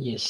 Yes.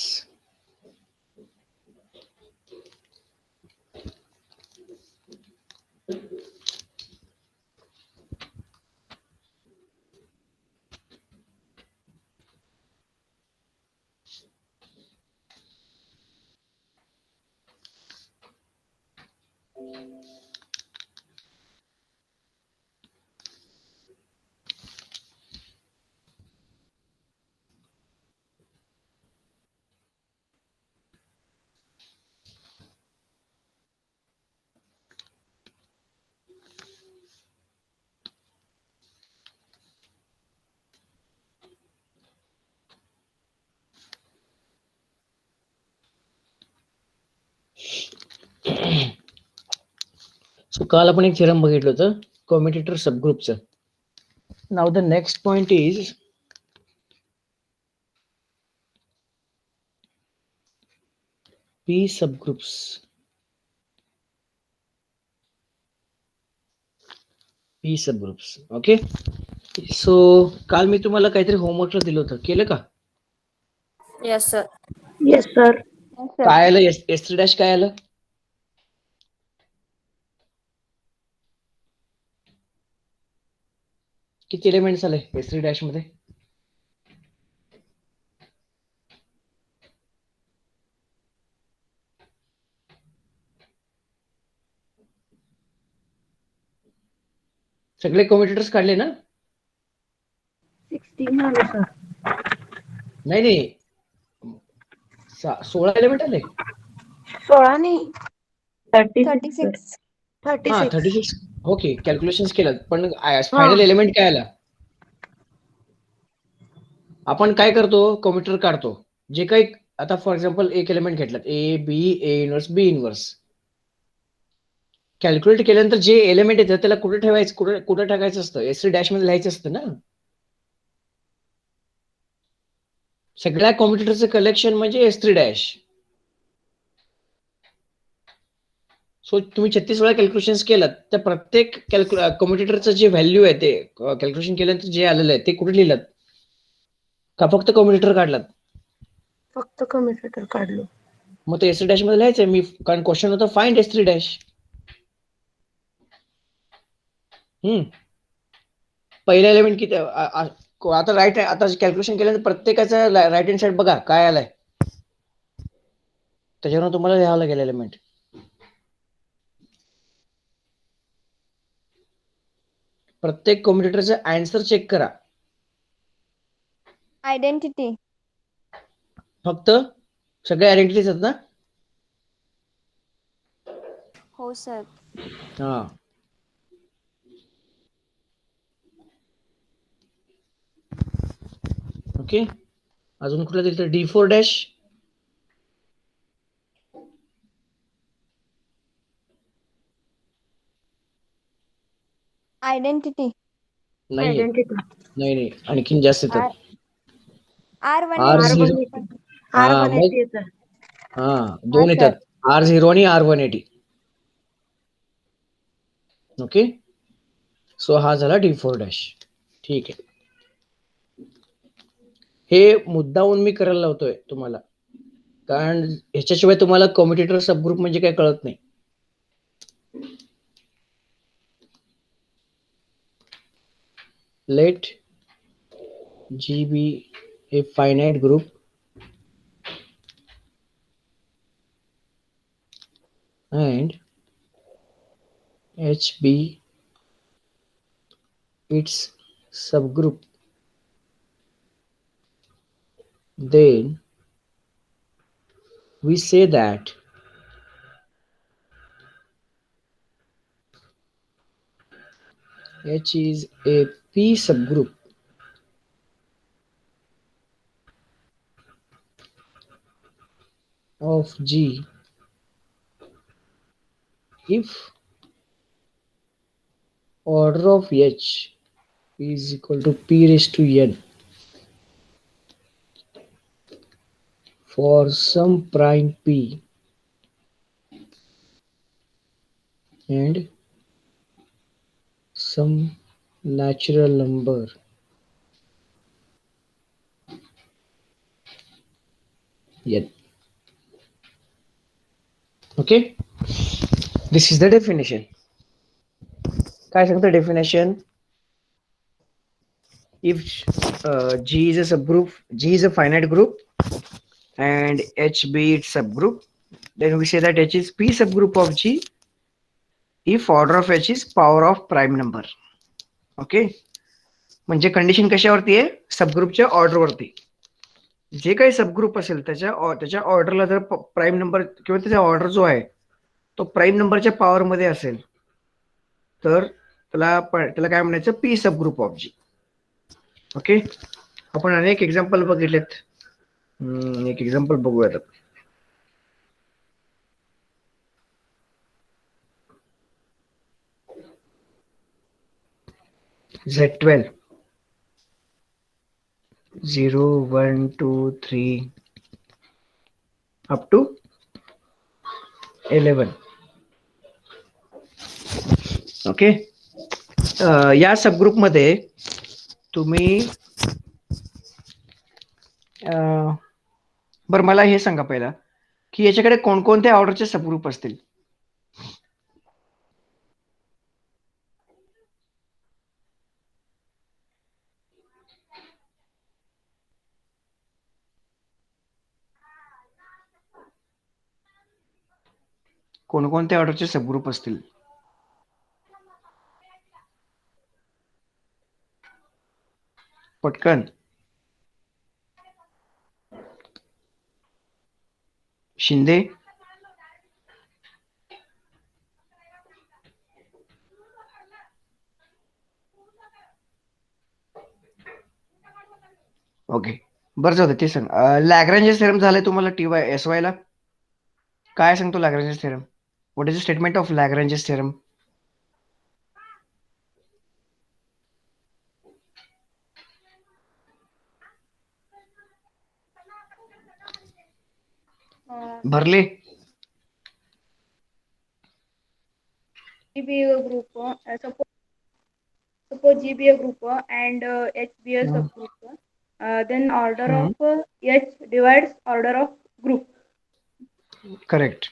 So काल आपण एक थिअरम बघितलं होतं कॉम्युटेटर सबग्रुपचं. नाव the next point is P subgroups. P subgroups. Okay. So काल मी तुम्हाला काहीतरी होमवर्कला दिलं होतं, केलं का? Yes, sir. Yes, sir. काय आलं? S3 डॅश काय आलं? किती एलिमेंट्स आले S3 डॅश मध्ये? सगळे कॉम्युटेटर्स काढले ना? 16 आले सर. नाही 16 एलिमेंट आले. 16 नाही 36. हा 36. 36. ओके, कॅल्क्युलेशन केलं, पण फायनल एलिमेंट काय आला? आपण काय करतो, कॉम्प्युटर काढतो. जे काही आता फॉर एक्झाम्पल एक एलिमेंट घेतलं A B A inverse B inverse, calculate केल्यानंतर जे एलिमेंट येतं त्याला कुठे ठेवायचं, कुठे टाकायचं असतं? S3 डॅश मध्ये लिहायचं असतं ना. सगळ्या कॉम्प्युटरचं कलेक्शन म्हणजे S3 डॅश. सो तुम्ही 36 वेळा कॅल्क्युलेशन केलं तर प्रत्येक कॉम्प्युटरचं जे व्हॅल्यू आहे ते कॅल्क्युलेशन केल्यानंतर जे आलेलं आहे ते कुठे लिहिलं? का फक्त कॉम्प्युटर काढलात? फक्त कम्युटेटर काढलो. मग ते S3 डॅश मध्ये लिहायचं मी, कारण क्वेश्चन होतं फाइंड S3 डॅश. पहिला एलिमेंट किती आता राईट, आता कॅल्क्युलेशन केल्यानंतर प्रत्येकाचा राईट हँड साइड बघा काय आलाय, त्याच्यावर तुम्हाला लिहावं लागेल एलिमेंट. प्रत्येक कॉम्प्युटरचा आन्सर चेक करा. Identity. फक्त सगळे आयडेंटिटीज आहेत ना? हो सर. हा. ओके, अजून कुठला दिलं? D4 dash. Identity. नाही आयडेंटिटी. नाही, आणखीन जास्त येतात. R180. हा R180 मग येतं. हा दोन येतात, R0 आणि R180. ओके, सो हा झाला D4 डॅश. ठीक आहे, हे मुद्दाहून मी करायला लावतोय तुम्हाला, कारण ह्याच्याशिवाय तुम्हाला कॉम्प्युटेटर सबग्रुप म्हणजे काय कळत नाही. Let G be a finite group and H be its subgroup, then we say that H is a P subgroup of G if order of H is equal to P raised to N for some prime P and some natural number Yes. Okay. This is the definition. काय सांगतं definition? If G is a subgroup, G is a finite group, and HB its subgroup, then we say that H is P subgroup of G if order of H is power of prime number. Okay, म्हणजे condition कशावरती आहे? सबग्रुपच्या ऑर्डरवरती. जे काही subgroup असेल त्याच्या ऑर्डरला जर prime number किंवा त्याचा ऑर्डर जो आहे तो प्राईम नंबरच्या पॉवर मध्ये असेल तर त्याला काय म्हणायचं? P subgroup of G. Okay, आपण अनेक एक्झाम्पल बघितलेत. एक एक्झाम्पल बघूयात. Z12 0 1 2 3 up to 11. ओके, या सबग्रुप मध्ये तुम्ही बरं मला हे सांगा पहिला की याच्याकडे कोणकोणत्या ऑर्डरचे सबग्रुप असतील? कोणकोणत्या ऑर्डरचे सबग्रुप असतील? पटकन. शिंदे, ओके, बरं जाऊ दे, ते सांग. लॅग्रेंजेस थेरम झालाय तुम्हाला TY SY ला? काय सांगतो Lagrange's theorem? What is the statement of Lagrange's theorem? भरले? G be a group, suppose G be a group and H be a subgroup, then order of H divides order of group. Correct.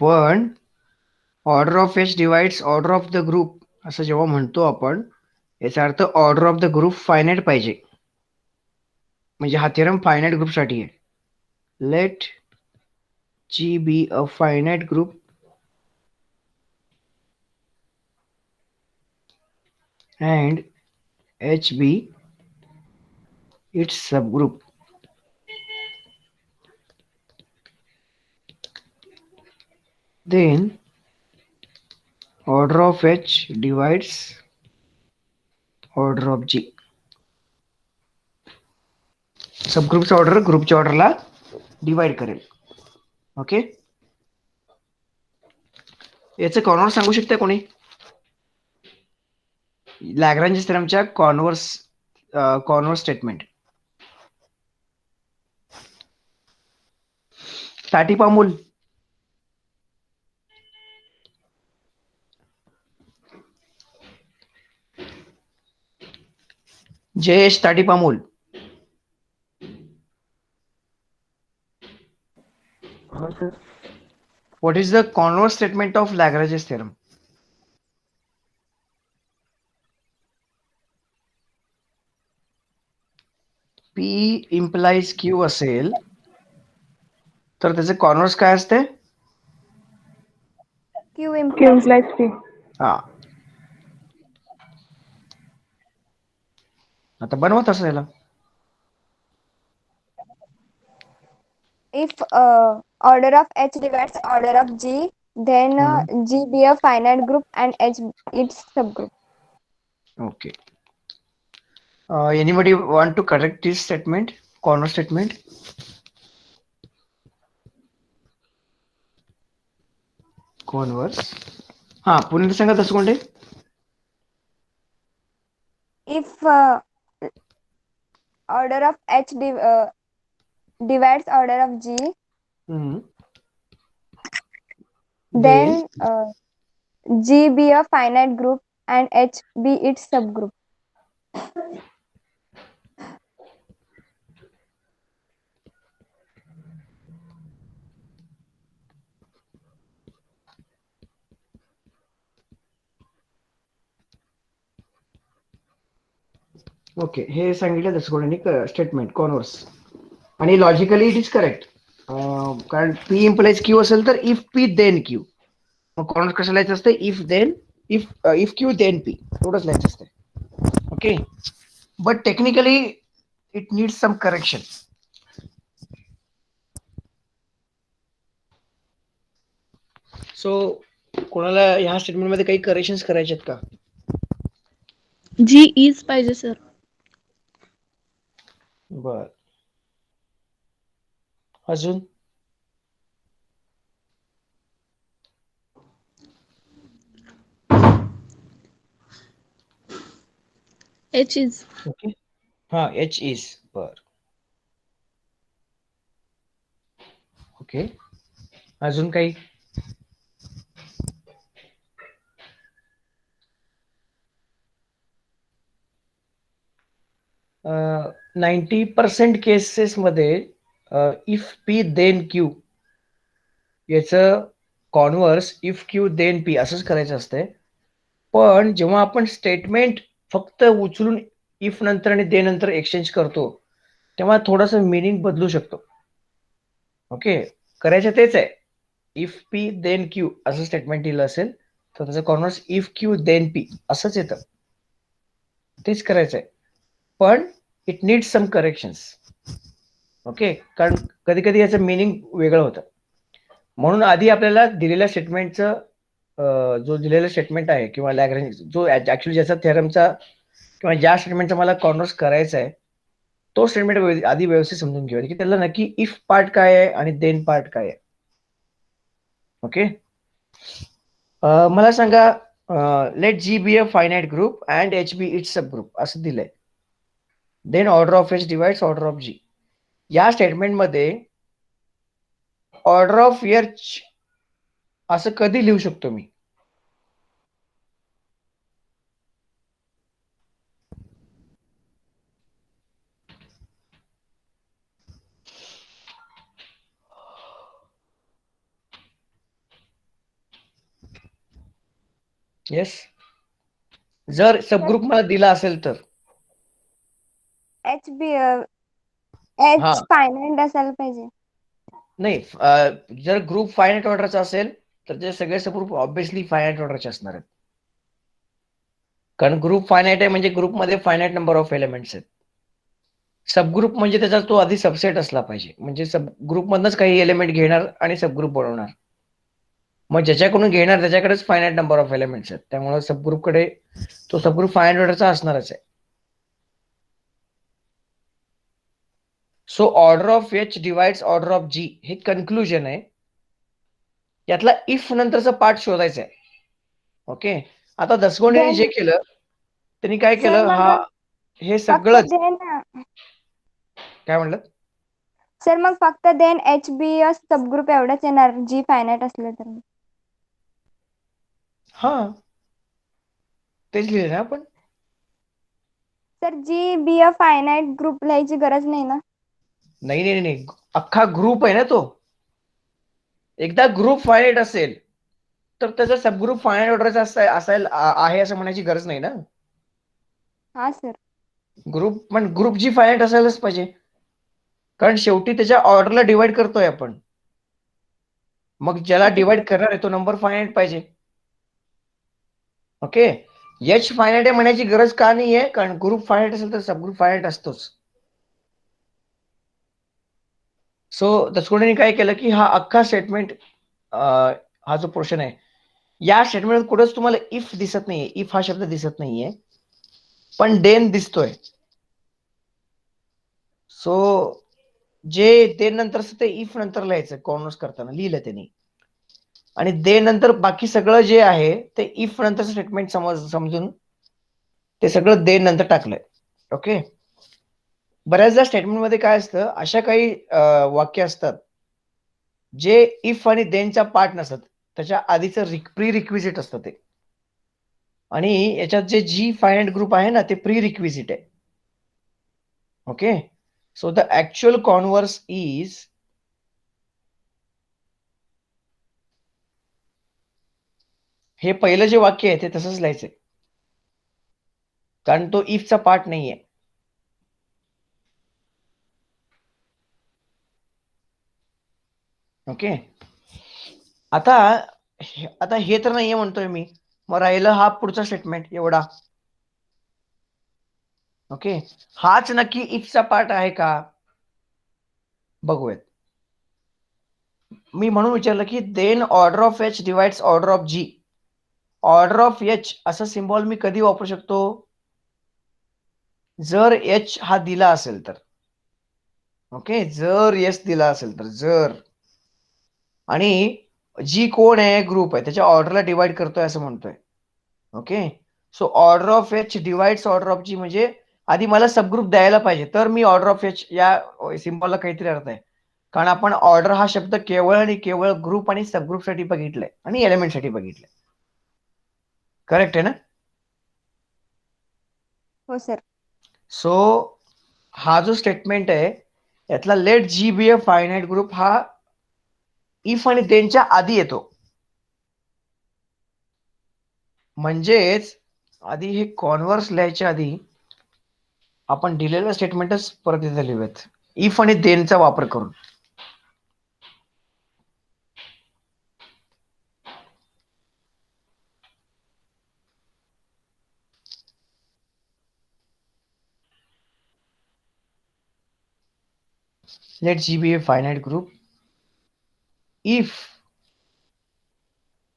पण order of H divides order of the group असं जेव्हा म्हणतो आपण, याचा अर्थ order of the group finite पाहिजे. म्हणजे हा थेरम फायनाइट ग्रुप साठी आहे. Let G be a finite group and HB its subgroup. Then order of H divides order of G. सबग्रुपचा ऑर्डर ग्रुपच्या ऑर्डरला डिवाइड करेल. ओके, याचं कॉन्व्हर्स सांगू शकता कोणी? लॅग्रेंज थेरमच्या converse statement. Tatip Amul. Jayesh Tatip Amul. What is the converse statement of Lagrange's theorem? P implies Q असेल तर त्याचे कॉन्व्हर्स काय असते? Q implies P. हा, आता बनवत असं याला. If order of H divides order of G, then G be a finite group and H its subgroup. Okay. Anybody want to correct this statement? Converse statement? Converse. हा, पुन्हा सांगा तसं कोणते? If order of H divides order of G, then G be a finite group and H be its subgroup. Okay, हे सांगितलं दसगोडांनी statement converse, आणि logically it is correct. कारण पी इम्प्लाइज क्यू असेल तर इफ पी देन क्यू, मग converse कसं लिहायचं असतं, if then if Q then P, एवढंच लिहायचं असतं. Okay, but technically it needs some correction. So कोणाला ह्या स्टेटमेंट मध्ये काही करेक्शन्स करायचे आहेत का? जी इज पाहिजे सर. बर, अजून? H is. ओके, हा, एच इज. बर, ओके, अजून काही? अ, 90% केसेस मध्ये इफ पी देन क्यू याचं converse if Q then P असंच करायचं असतंय. पण जेव्हा आपण स्टेटमेंट फक्त उचलून इफ नंतर आणि दे नंतर एक्सचेंज करतो, तेव्हा थोडंसं मिनिंग बदलू शकतो. ओके, करायचं तेच आहे. इफ पी देन क्यू असं स्टेटमेंट दिलं असेल तर त्याचं converse if Q then P असंच येतं. तेच करायचं आहे, पण it needs some corrections. Okay, कारण कधी कधी याचं मिनिंग वेगळं होतं. म्हणून आधी आपल्याला दिलेल्या स्टेटमेंटचं जो दिलेला स्टेटमेंट आहे किंवा लॅग्रेंज जो ऍक्च्युअली ज्याचा थेरमचा किंवा ज्या स्टेटमेंटचा मला कॉन्व्हर्स करायचा आहे तो स्टेटमेंट आधी व्यवस्थित समजून घेऊया की त्याला नक्की इफ पार्ट काय आहे आणि देन पार्ट काय आहे. ओके, मला सांगा, let G be a finite group and H be its subgroup असं दिलंय. Then order of H divides order of G. या स्टेटमेंटमध्ये ऑर्डर ऑफ एच असं कधी लिहू शकतो मी? येस, जर सबग्रुप मला दिला असेल तर. H be हा. H फायनाइट असायला पाहिजे. नाही, जर ग्रुप फायनाइट ऑर्डरचा असेल तर ते सगळे सबग्रुप ऑब्विसली फायनाइट ऑर्डरचे असणार आहेत. कारण ग्रुप फायनाइट आहे म्हणजे ग्रुपमध्ये फायनाइट नंबर ऑफ एलिमेंट्स आहेत. सबग्रुप म्हणजे त्याचा तो आधी सबसेट असला पाहिजे, म्हणजे सब ग्रुपमधनच काही एलिमेंट घेणार आणि सबग्रुप बनवणार. मग ज्याच्याकडून घेणार त्याच्याकडेच फायनाइट नंबर ऑफ एलिमेंट्स आहेत, त्यामुळे सबग्रुपकडे तो सबग्रुप फायनाइट ऑर्डरचा असणारच आहे. So order of H divides order of G हे कन्क्लुजन आहे. यातला इफ नंतरचा पार्ट शोधायचा आहे. ओके, आता दसगोंडेने जे केलं त्यांनी काय केलं, मग हा हे फक्त सगळंच देन काय म्हणलं सर, मग फक्त देन एच बी सबग्रुप एवढंच येणार जी फायनाइट असलं तर. हा, तेच लिहिले ना आपण. Sir, G be a finite group लिहायची गरज नाही ना? नाही नाही नाही, अख्खा ग्रुप आहे ना तो. एकदा ग्रुप फायनाइट असेल तर त्याचा सबग्रुप फायनाइट ऑर्डरचा असायला आहे असं म्हणायची गरज नाही ना. हा सर. ग्रुप जी फायनाइट असायलाच पाहिजे, कारण शेवटी त्याच्या ऑर्डरला डिवाइड करतोय आपण. मग ज्याला डिवाइड करणार आहे तो नंबर फायनाइट पाहिजे. ओके, एच फायनाइट आहे म्हणायची गरज का नाहीये, कारण ग्रुप फायनाइट असेल तर सबग्रुप फायनाइट असतोच. सो दसकोडेने काय केलं की हा अख्खा स्टेटमेंट, हा जो पोर्शन आहे या स्टेटमेंट कुठेच तुम्हाला इफ दिसत नाहीये, इफ हा शब्द दिसत नाहीये, पण देन दिसतोय. सो जे देन नंतर ते इफ नंतर लिहायचं, कॉन्व्हर्स करताना लिहिलं त्यांनी, आणि दे नंतर बाकी सगळं जे आहे ते इफ नंतर स्टेटमेंट समजून ते सगळं दे नंतर टाकलंय. ओके, बऱ्याचदा स्टेटमेंट मध्ये काय असतं, अशा काही वाक्य असतात जे इफ आणि देनचा पार्ट नसतात, त्याच्या आधीचं प्री रिक्विजिट असतं ते. आणि याच्यात जे जी फायनाईट ग्रुप आहे ना ते प्री रिक्विजिट आहे. Okay, so the actual converse is हे पहिलं जे वाक्य आहे ते तसंच लिहायचंय, कारण तो इफचा पार्ट नाहीये. ओके, आता हे तर नाहीये म्हणतोय मी, मग राहिलं हा पुढचा स्टेटमेंट एवढा. ओके, हाच नक्की इफचा पार्ट आहे का बघूयात. मी म्हणून विचारलं की then order of H divides order of G. Order of H असा सिम्बॉल मी कधी वापरू शकतो, जर एच हा दिला असेल तर. ओके, जर एच दिला असेल तर, जर, आणि जी कोण आहे, ग्रुप आहे, त्याच्या ऑर्डरला डिवाइड करतोय असं म्हणतोय. Okay, so order of H divides order of G म्हणजे आधी मला सबग्रुप द्यायला पाहिजे, तर मी ऑर्डर ऑफ एच या सिम्बॉलला काहीतरी अर्थ आहे. कारण आपण ऑर्डर हा शब्द केवळ आणि केवळ ग्रुप आणि सबग्रुप साठी बघितलाय आणि एलिमेंट साठी बघितलंय. करेक्ट आहे ना? हो सर. सो हा जो स्टेटमेंट आहे यातला let G be a finite group हा इफ आणि देनच्या आधी येतो. म्हणजेच आधी हे कॉन्व्हर्स लिहायच्या आधी आपण दिलेलं स्टेटमेंटच परत इथे लिहूयात, इफ आणि देनचा वापर करून. let G be a finite group if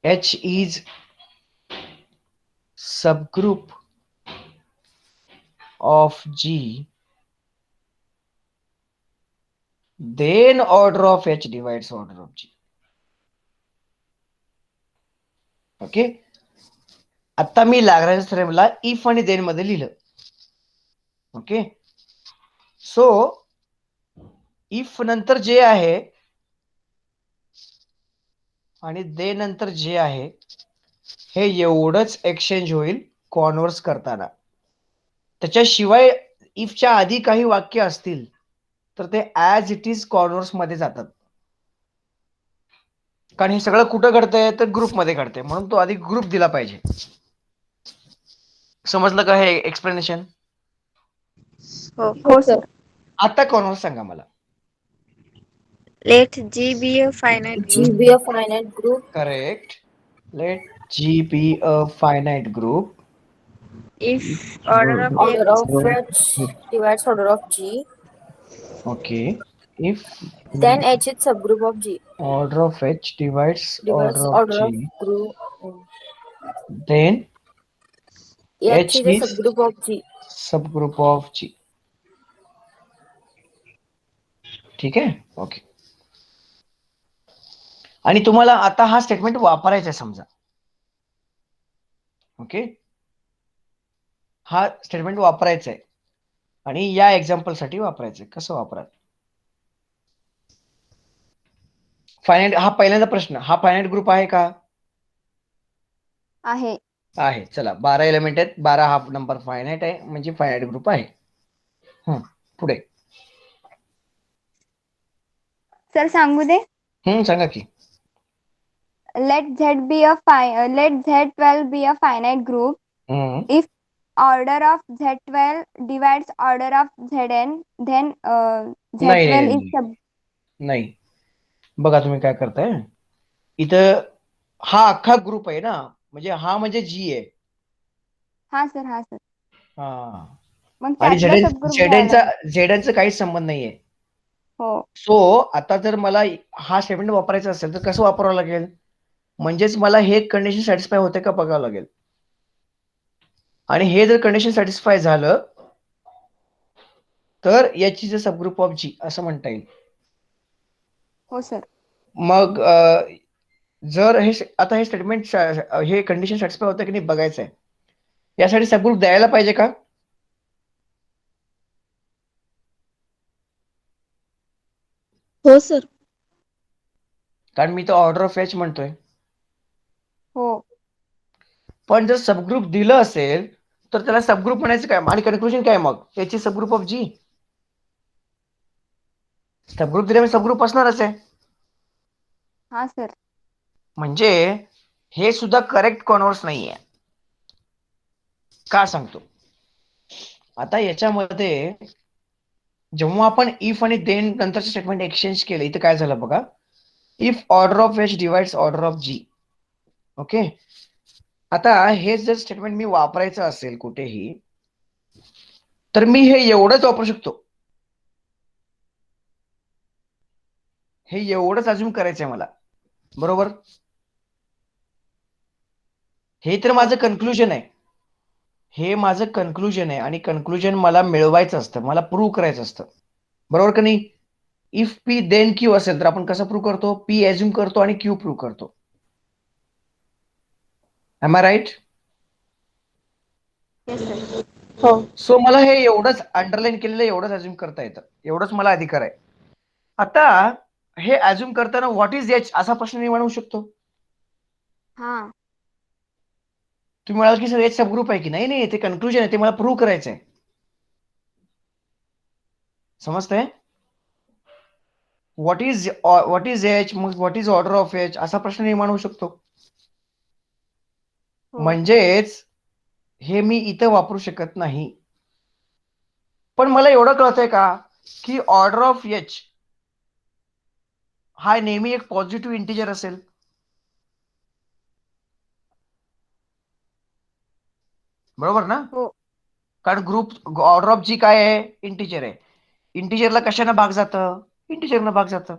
H is subgroup of G, then order of H divides order of G. Okay, आता मी लाग्रांज थेरमला इफ आणि देन मध्ये लिहिलं. ओके, सो इफ नंतर जे आहे आणि दे नंतर जे आहे हे एवढंच एक्सचेंज होईल कॉन्व्हर्स करताना. त्याच्याशिवाय इफच्या आधी काही वाक्य असतील तर ते ऍज इट इज कॉन्व्हर्स मध्ये जातात. कारण हे सगळं कुठं घडतंय तर ग्रुपमध्ये घडतंय, म्हणून तो आधी ग्रुप दिला पाहिजे. समजलं का हे एक्सप्लेनेशन? हो सर. आता कॉन्व्हर्स सांगा मला. Let G be a finite G group be a finite group correct. Let G be a finite group if order of order H of H divides order of G, okay, if then H is subgroup of G order of H divides divides order of order of G, group. Then H H is a is subgroup of G. Subgroup of G. ठीक आहे, okay. आणि तुम्हाला आता हा statement वापरायचा आहे समजा. Okay, हा स्टेटमेंट वापरायचा आहे आणि या एक्झाम्पल साठी वापरायचं आहे. कसं वापरा? फायनाईट, हा पहिल्यांदा प्रश्न, हा फायनाईट ग्रुप आहे का? आहे. आहे. चला, 12 एलिमेंट आहेत, 12 हा नंबर फायनाईट आहे म्हणजे फायनाईट ग्रुप आहे. पुढे सर सांगू दे. सांगा की. Let Z12 be a finite group if order of Z12 divides order of Zn, then Z12 is नाही, sub. नाही. बघा तुम्ही काय करताय इथं, हा अख्खा ग्रुप आहे ना, म्हणजे हा म्हणजे जी आहे. हा सर. हा, मग आणि त्यातला सबग्रुप घ्यायला लागेल. झेडनचा काहीच संबंध नाहीये. हो. सो आता जर मला हा स्टेटमेंट वापरायचा असेल तर कसं वापरावं लागेल? म्हणजेच मला हे कंडिशन सॅटिस्फाय होते का बघावं लागेल. आणि हे जर कंडिशन सॅटिस्फाय झालं तर याची जे सबग्रुप ऑफ जी असं म्हणता येईल. हो सर. मग जर आता हे स्टेटमेंट हे कंडिशन सॅटिस्फाय होतं की नाही बघायचं आहे. यासाठी सबग्रुप द्यायला पाहिजे का? हो सर. कारण मी तर ऑर्डर ऑफ एच म्हणतोय. हो. पण जर सबग्रुप दिलं असेल तर त्याला सबग्रुप म्हणायचं काय आणि कन्क्लुजन काय मग याची सबग्रुप ऑफ जी. सबग्रुप दिल्यामुळे सबग्रुप असणारच आहे. हा सर. म्हणजे हे सुद्धा करेक्ट कॉन्व्हर्स नाहीये. का सांगतो आता याच्यामध्ये जेव्हा आपण इफ आणि देन नंतरचे स्टेटमेंट एक्सचेंज केले इथे काय झालं बघा. If order of H divides order of G. Okay आता हे जर स्टेटमेंट मी वापरायचं असेल कुठेही तर मी हे एवढंच वापरू शकतो. हे एवढंच अजून करायचंय मला बरोबर. हे तर माझं कन्क्लुजन आहे. हे माझं कन्क्लुजन आहे आणि कन्क्लुजन मला मिळवायचं असतं मला प्रूव्ह करायचं असतं बरोबर का नाही. इफ पी देन क्यू असेल तर आपण कसं प्रूव्ह करतो पी एज्युम करतो आणि क्यू प्रूव्ह करतो. Am I right. Yes sir. हो. सो मला हे एवढंच अंडरलाईन केलेलं एवढंच अज्युम करता येतं एवढंच मला अधिकार आहे. आता हे अज्युम करताना व्हॉट इज एच असा प्रश्न निर्माण होऊ शकतो. हा. तुम्ही म्हणाल की सर एच सबग्रुप आहे की नाही ते कन्क्लुजन आहे ते मला प्रूव्ह करायचं आहे. समजतंय. व्हॉट इज एच मग what is order of H असा प्रश्न निर्माण होऊ शकतो. हो. म्हणजेच हे मी इथं वापरू शकत नाही. पण मला एवढं कळतंय का की ऑर्डर ऑफ एच हा नेहमी एक पॉझिटिव्ह इंटिजर असेल. बरोबर ना. हो. कारण ग्रुप ऑर्डर ऑफ जी काय आहे इंटिजर आहे. इंटिजरला कशाने भाग जातं इंटिजरनं भाग जातं.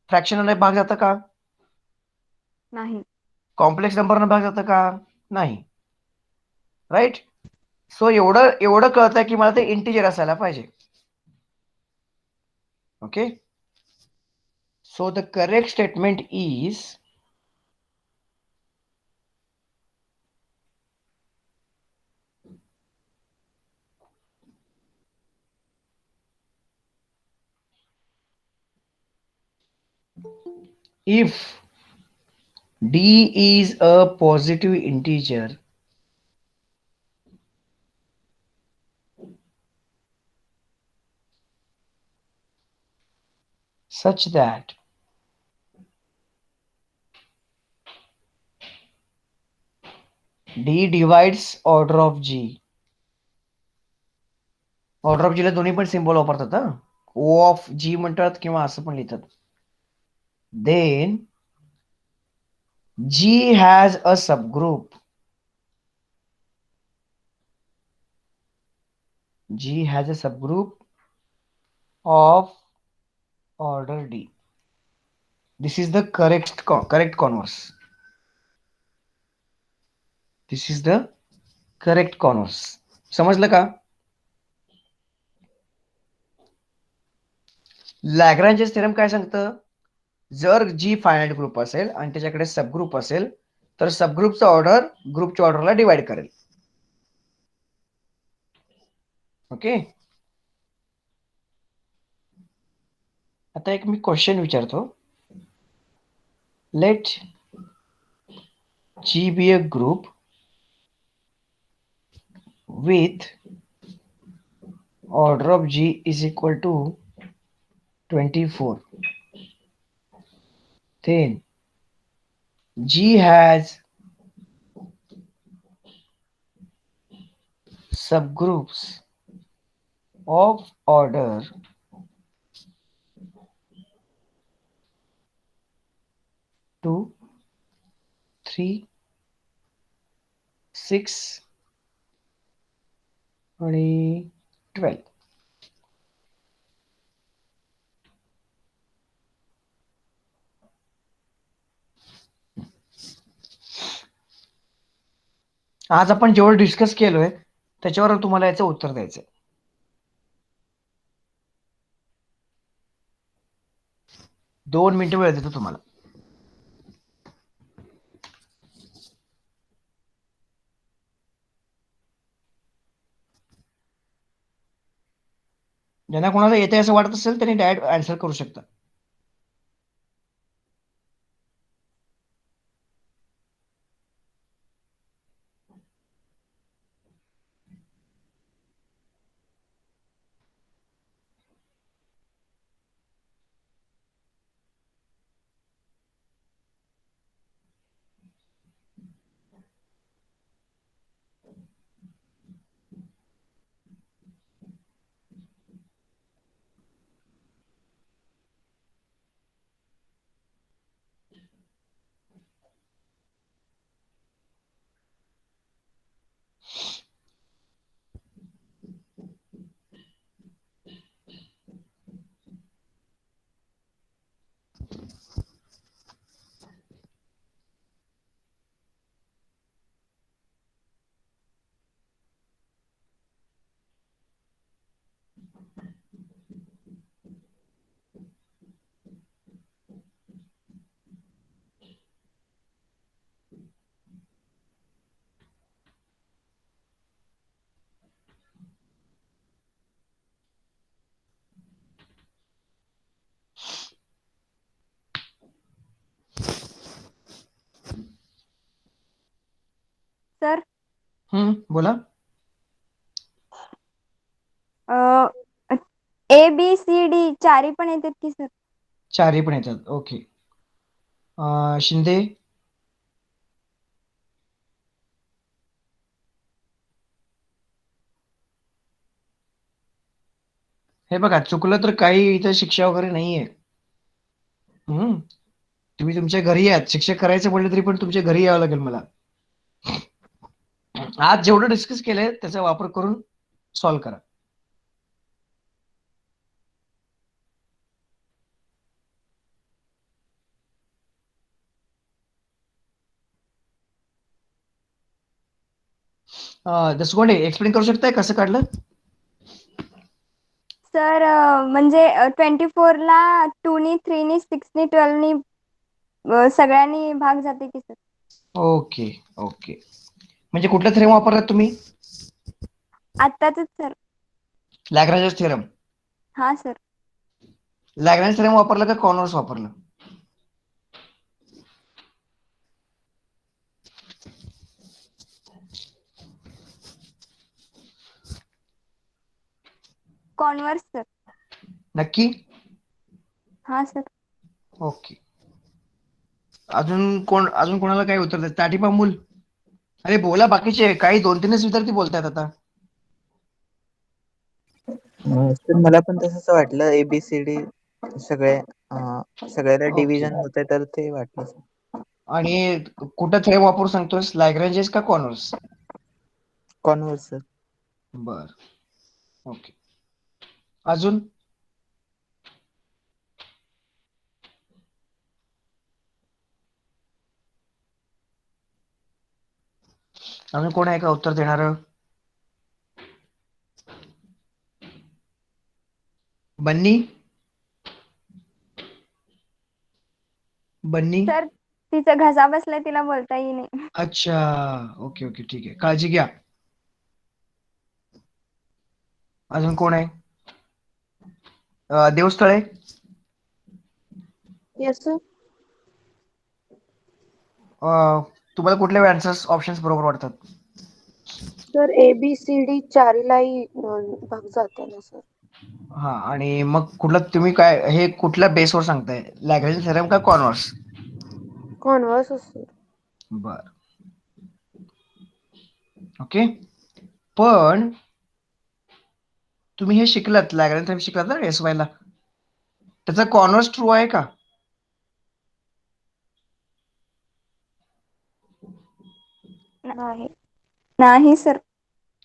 फ्रॅक्शनने भाग जातं का नाही. कॉम्प्लेक्स नंबरनं भाग जातं का नाही. राईट. सो एवढं एवढं कळतंय की मला ते इंटिजर असायला पाहिजे. Okay so the correct statement is if d is a positive integer such that d divides order of g. Order of G ला दोन्ही पण सिम्बॉल वापरतात ओ ऑफ जी म्हणतात किंवा असं पण लिहितात. Then G has a subgroup. G has a subgroup of order D. This is the correct converse. This is the correct converse. समजलं का. लॅग्रेंजेस थेरम काय सांगतं जर जी फायनाइट ग्रुप असेल आणि त्याच्याकडे सबग्रुप असेल तर सबग्रुपचा ऑर्डर ग्रुपच्या ऑर्डरला डिवाइड करेल. ओके आता एक मी क्वेश्चन विचारतो. Let G be a group with order of G is equal to 24. Then G has subgroups of order 2, 3, 6 आणि 12. आज आपण जेवढं डिस्कस केलोय त्याच्यावर तुम्हाला याचं उत्तर द्यायचं. 2 मिनिटं वेळ देतो तुम्हाला. ज्यांना कोणाला येते असं वाटत असेल त्यांनी डायरेक्ट आन्सर करू शकता. सर बोला. ए बी सी डी चारी पण येतात की सर? चारही पण येतात. ओके. शिंदे. हे बघा, चुकलं तर काही इथं शिक्षा वगैरे नाहीये. हम्म. तुम्ही तुमच्या घरी यात शिक्षक करायचं म्हटलं तरी पण तुमच्या घरी यावं लागेल मला. आज जेवढं डिस्कस केलंय त्याचा वापर करून सॉल्व्ह करा. दसगोंडे एक्सप्लेन करू शकताय कसं काढलं? सर म्हणजे 24 ला 2 नी 3 नी 6 नी 12 नी सगळ्यांनी भाग जाते की सर? ओके. ओके. म्हणजे कुठला थेरम वापरलात तुम्ही? आत्ताच सर. लॅग्रेंजस थेरम. हा सर. लॅग्रेंज थेरम वापरलं का कॉर्नर्स वापरलं? Converse sir. नक्की? हा सर. ओके. अजून कोणाला काही उत्तर द्यायचं? ताटीपा मूल. अरे बोला बाकीचे, काही 2-3च विद्यार्थी बोलतायत आता. सर मला पण तसंच वाटलं ABCD सगळे सगळ्याला ओके. डिव्हिजन होते तर ते वाटलं सर. आणि कुठं थेरम वापरू सांगतोस? लॅग्रेंजेस का कॉर्नर्स? Converse sir. बर. ओके. अजून? अजून कोण आहे का उत्तर देणार? बन्नी. बन्नी. सर तिचा घसा बसलाय, तिला बोलता येई नाही. अच्छा. ओके ओके ठीक आहे, काळजी घ्या. अजून कोण आहे? देवस्थळे. Yes sir. तुम्हाला कुठले आन्सर्स ऑप्शन्स बरोबर वाटतात? सर ABCD चारीलाही भाग जाते ना सर? हा, आणि मग तुम्ही काय हे कुठल्या बेसवर सांगताय? लॅग्रेंज थेरम का कॉर्नर्स? Converse sir. बर. ओके. पण तुम्ही हे शिकलात, लॅग्रेंज थेरम शिकलात ना SY ला, त्याचा कॉर्नर्स ट्रू आहे का? नाही. नाही सर.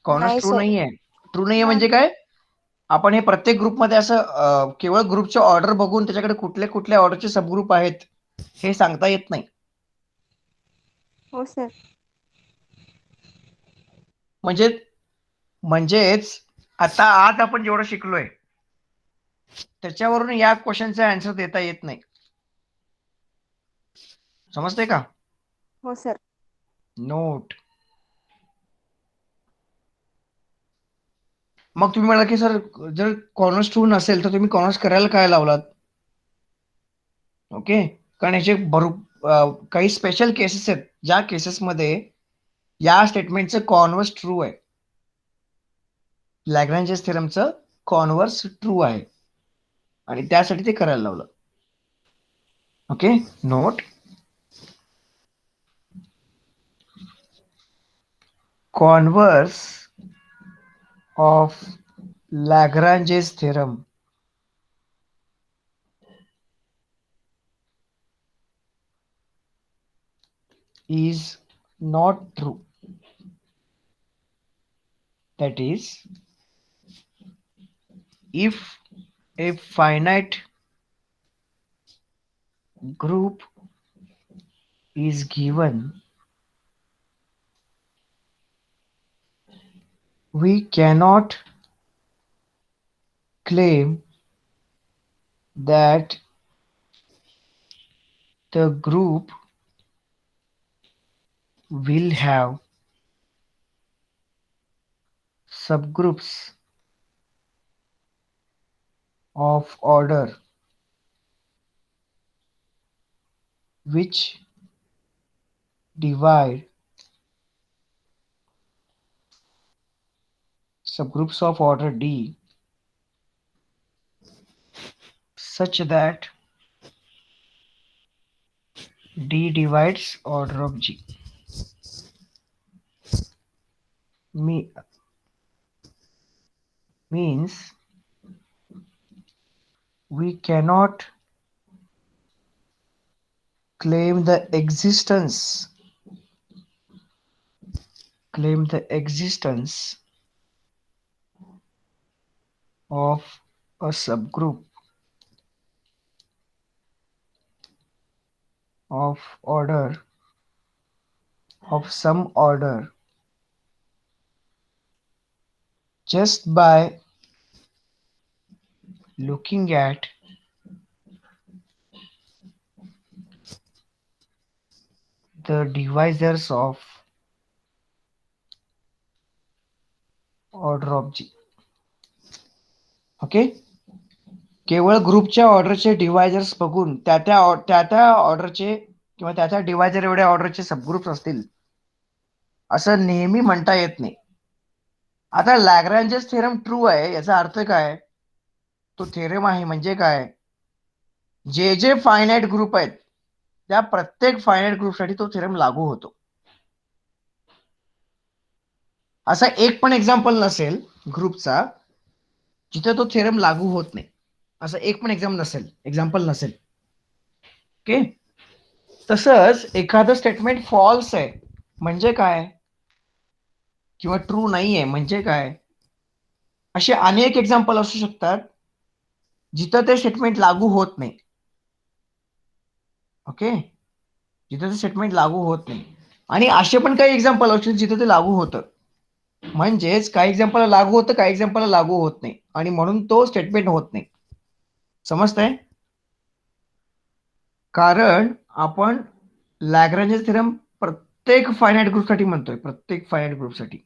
कॉर्नर्स नाही ट्रू सर. नाहीये. ट्रू नाहीये नाही. म्हणजे काय? आपण हे प्रत्येक ग्रुपमध्ये असं केवळ ग्रुपचे ऑर्डर बघून त्याच्याकडे कुठल्या कुठल्या ऑर्डरचे सबग्रुप आहेत हे सांगता येत नाही. हो सर. म्हणजेच आता आज आपण जेवढं शिकलोय त्याच्यावरून या क्वेश्चनचा आन्सर देता येत नाही. समजतंय का? हो सर. नोट. मग तुम्ही म्हणाल की सर जर कॉर्नर्स ट्रू नसेल तर तुम्ही कॉर्नर्स करायला काय लावलात? ओके. कारण याचे काही स्पेशल केसेस आहेत ज्या केसेसमध्ये या स्टेटमेंटचं कॉन्व्हर्स ट्रू आहे. लॅग्रेंजेस थेरमचं कॉन्व्हर्स ट्रू आहे आणि त्यासाठी ते करायला लावलं. Okay. Note. Converse of Lagrange's theorem is not true. That is, if a finite group is given, we cannot claim that the group will have subgroups of order which divide subgroups of order D such that D divides order of G. Means we cannot claim the existence of a subgroup of order of some order just by looking at the divisors of order of G. Okay, केवळ ग्रुपच्या ऑर्डरचे divisors बघून त्या ऑर्डरचे किंवा त्या divisor एवढ्या ऑर्डरचे सबग्रुप्स असतील असं नेहमी म्हणता येत नाही. आता लॅग्रांजेस थेरम ट्रू आहे याचा अर्थ काय? तो थेरम आहे म्हणजे काय? जे जे फायनाइट ग्रुप आहेत त्या प्रत्येक फायनाइट ग्रुपसाठी तो थेरम लागू होतो. असा एक पण एक्झाम्पल नसेल ग्रुपचा जिथे तो थेरम लागू होत नाही. असं एक पण एक्झाम्पल नसेल. ओके, तसंच एखादं स्टेटमेंट फॉल्स आहे म्हणजे काय किंवा ट्रू नाही आहे म्हणजे काय, असे अनेक एक्झाम्पल असू शकतात जिथं ते स्टेटमेंट लागू होत नाही. ओके, जिथं ते स्टेटमेंट लागू होत नाही. आणि असे पण काही एक्झाम्पल असतील जिथं ते लागू होतं. म्हणजेच काही एक्झाम्पल लागू होतं, काही एक्झाम्पल लागू होत नाही आणि म्हणून तो स्टेटमेंट होत नाही. समजतंय? कारण आपण लॅग्रेंजेस थेरम प्रत्येक फायनाइट ग्रुपसाठी म्हणतोय, प्रत्येक फायनाइट ग्रुपसाठी.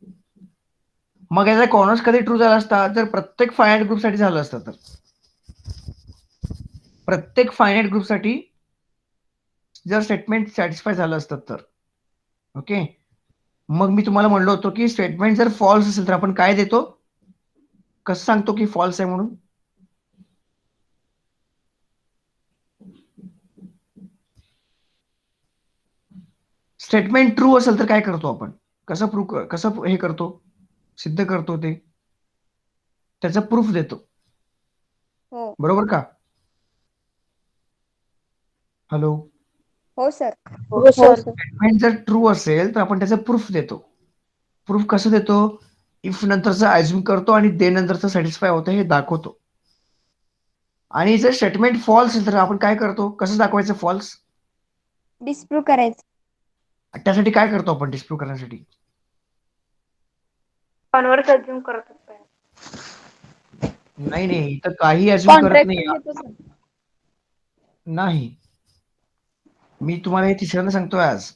मग याचा कॉर्नर्स कधी ट्रू झाला असता जर प्रत्येक फायनाइट ग्रुपसाठी झालं असतं तर. प्रत्येक फायनाइट ग्रुपसाठी जर स्टेटमेंट सॅटिस्फाय झालं असतं तर. ओके, मग मी तुम्हाला म्हणलो होतो की स्टेटमेंट जर फॉल्स असेल तर आपण काय देतो, कसं सांगतो की फॉल्स आहे म्हणून? स्टेटमेंट ट्रू असेल तर काय करतो आपण, कसं हे करतो, सिद्ध करतो, ते त्याचा प्रूफ देतो. हो. बरोबर का? हॅलो, हो सर. हो सर. स्टेटमेंट जर ट्रू असेल तर आपण त्याचा प्रूफ देतो. प्रूफ कसं देतो? इफ नंतरचं अज्युम करतो आणि दे नंतरचं सॅटिस्फाय होतं हे दाखवतो. आणि जर स्टेटमेंट फॉल्स असेल तर आपण काय करतो, कसं दाखवायचं फॉल्स? डिस्प्रूव्ह करायचं. त्यासाठी काय करतो आपण डिस्प्रूव्ह करण्यासाठी? कॉन्व्हर्स अज्युम करत असतो. नाही, तर काही अज्युम करत नाही. नाही, मी तुम्हाला हे तिसऱ्यांदा सांगतोय आज.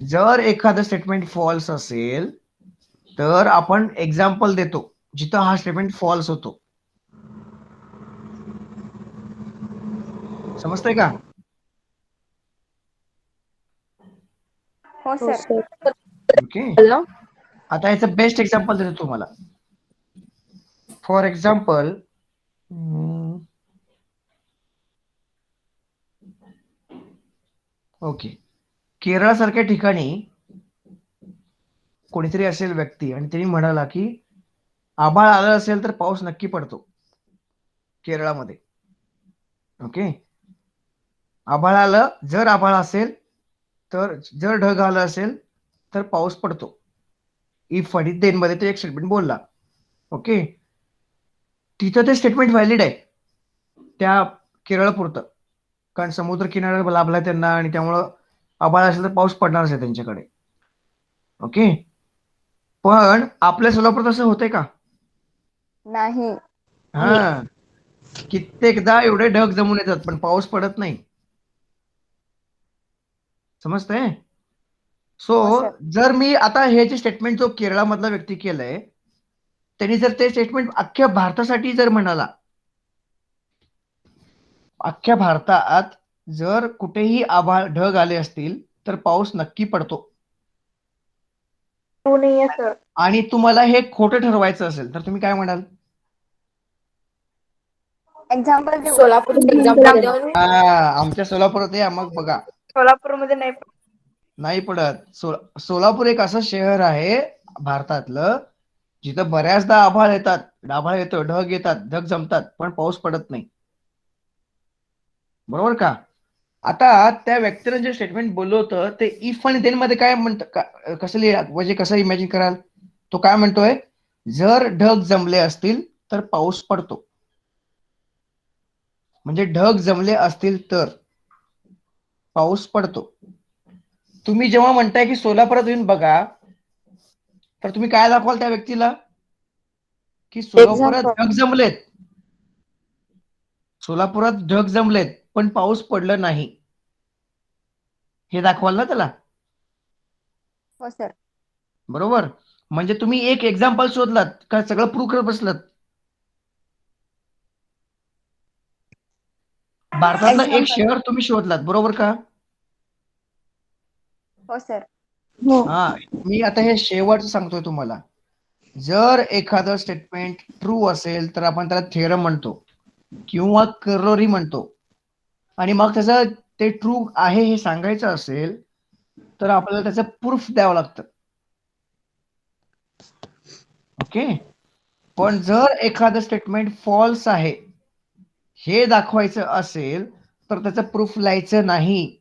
जर एखादं स्टेटमेंट फॉल्स असेल तर आपण एक्झाम्पल देतो जिथं हा स्टेटमेंट फॉल्स होतो. समजतंय का? हो हो सर. सर. ओके, आता याचं बेस्ट एक्झाम्पल देतो तुम्हाला. फॉर एक्झाम्पल, ओके, केरळासारख्या ठिकाणी कोणीतरी असेल व्यक्ती आणि त्यांनी म्हणाला की आभाळ आलं असेल तर पाऊस नक्की पडतो केरळामध्ये. ओके, आभाळ आलं, जर आभाळ असेल तर, जर ढग आलं असेल तर पाऊस पडतो. इफ आणि देन मध्ये ते एक स्टेटमेंट बोलला. ओके, तिथं ते स्टेटमेंट व्हॅलिड आहे त्या केरळपुरतं, कारण समुद्र किनारा लाभलाय त्यांना आणि त्यामुळं आभाळ असेल तर पाऊस पडणारच आहे त्यांच्याकडे. ओके, पण आपल्या सोलापूर तसं होतंय का? नाही. हा, कित्येकदा एवढे ढग जमून येतात पण पाऊस पडत नाही. समजतंय? सो हो सर. जर मी आता हे जे स्टेटमेंट जो केरळामधला व्यक्ती केलंय त्यांनी जर ते स्टेटमेंट अख्ख्या भारतासाठी जर म्हणाला, अख्ख्या भारतात जर कुठेही आभाळ ढग आले असतील तर पाऊस नक्की पडतो, ट्रू नाही आहे सर. आणि तुम्हाला हे खोटं ठरवायचं असेल तर तुम्ही काय म्हणाल? एक्झाम्पल देऊ. सोलापूर एक्झाम्पल देऊन आमच्या सोलापुरात या मग बघा. सोलापूरमध्ये नाही नाही पडत. सोलापूर एक असं शहर आहे भारतातलं जिथं बऱ्याचदा आभाळ येतात, आभाळ येतो, ढग येतात, ढग जमतात, पण पाऊस पडत नाही. बरोबर का? आता त्या व्यक्तीनं जे स्टेटमेंट बोललं होतं ते इफ आणि देन मध्ये काय म्हणतं, कसं म्हणजे कसं इमॅजिन कराल? तो काय म्हणतोय, जर ढग जमले असतील तर पाऊस पडतो. म्हणजे ढग जमले असतील तर पाऊस पडतो. तुम्ही जेव्हा म्हणताय की सोलापुरात येऊन बघा, तर तुम्ही काय दाखवाल त्या व्यक्तीला? की सोलापुरात एक्झाम्पल ढग जमलेत, सोलापुरात ढग जमलेत पण पाऊस पडलं नाही, हे दाखवाल ना त्याला. हो सर. बरोबर. म्हणजे तुम्ही एक एक्झाम्पल शोधलात का सगळं प्रूव्ह करत बसलात? भारतातलं एक एक्झाम्पल. शहर तुम्ही शोधलात, बरोबर का? हो सर. हा, मी आता हे शेवटचं सांगतोय तुम्हाला. जर एखादं स्टेटमेंट ट्रू असेल तर आपण त्याला थेरम म्हणतो किंवा करोरी म्हणतो. आणि मग त्याचं ते ट्रू आहे हे सांगायचं असेल तर आपल्याला त्याचं प्रूफ द्यावं लागतं. ओके. पण जर एखादं स्टेटमेंट फॉल्स आहे हे दाखवायचं असेल तर त्याचं प्रूफ लिहायचं नाही.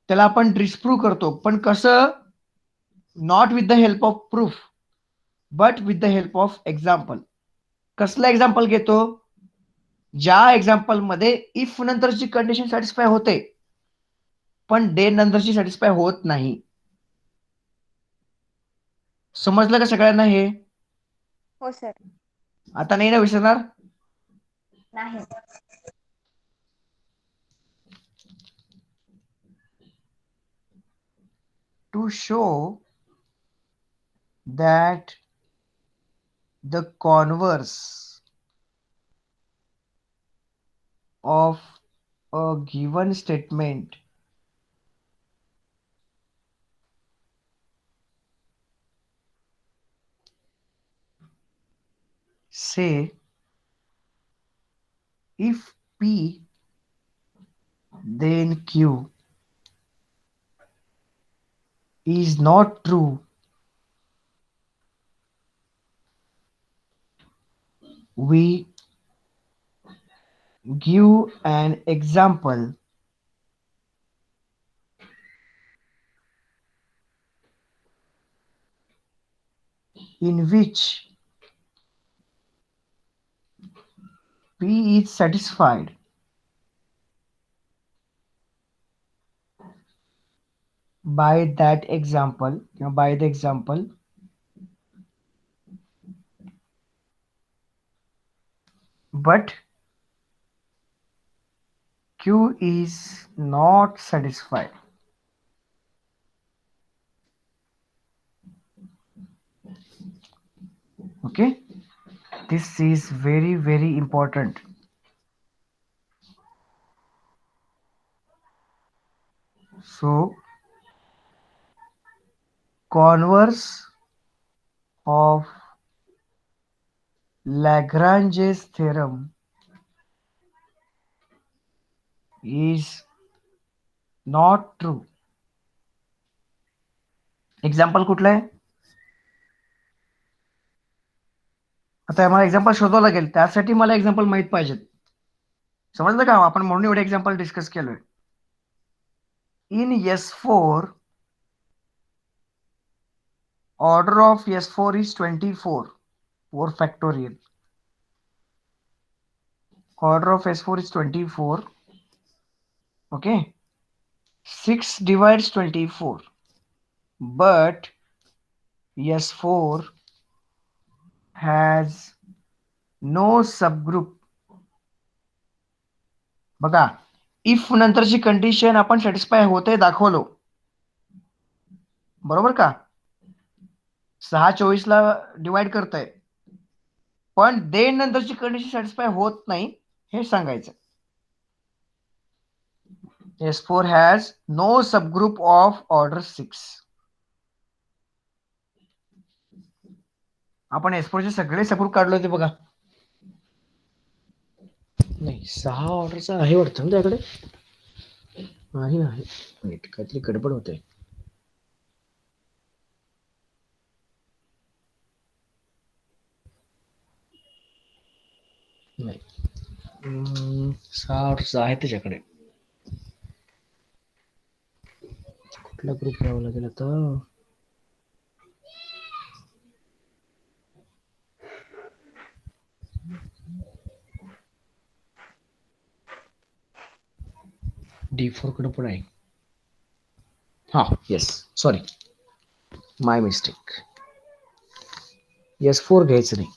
त्याला आपण डिस्प्रूव्ह करतो. पण कसं? Not with the help of proof but with the help of example. कसलं एक्झाम्पल घेतो? ज्या एक्झाम्पल मध्ये इफ नंतरची कंडिशन सॅटिस्फाय होते पण दे नंतरची सॅटिस्फाय होत नाही. समजलं का सगळ्यांना हे? हो सर. आता नाही ना विसरणार? नाही. To show that the converse of a given statement say if P then Q is not true, we give an example in which P is satisfied by that example, by the example, but Q is not satisfied. Okay, this is very, very important. So, converse of Lagrange's theorem is not true. Example कुठलं आहे? आता मला example शोधावं लागेल, त्यासाठी मला example माहित पाहिजेत. समजलं का? आपण म्हणून एवढे एक्झाम्पल डिस्कस केलोय. In S4 order of S4 is 24, 4 factorial. Order of S4 is 24. Okay, 6 divides 24, but S4 has no subgroup. बघा, इफ नंतरची कंडिशन आपण सॅटिस्फाय होते दाखवलो, बरोबर का? 6 ला डिवाइड करताय पण दे नंतरची कंडिशन सॅटिस्फाय होत नाही हे सांगायचं. S4 has no subgroup of order 6. आपण S4चे सगळे सबग्रुप काढले होते बघा. नाही 6 ऑर्डरचा आहे वाटतं ना त्याकडे. नाही काहीतरी गडबड होते. नाही 6 ऑर्डरचा आहे त्याच्याकडे. कुठला ग्रुप लावा लागेल आता. D4 कडे पण आहे. हा येस सॉरी माय मिस्टेक. S4 घ्यायचं नाही.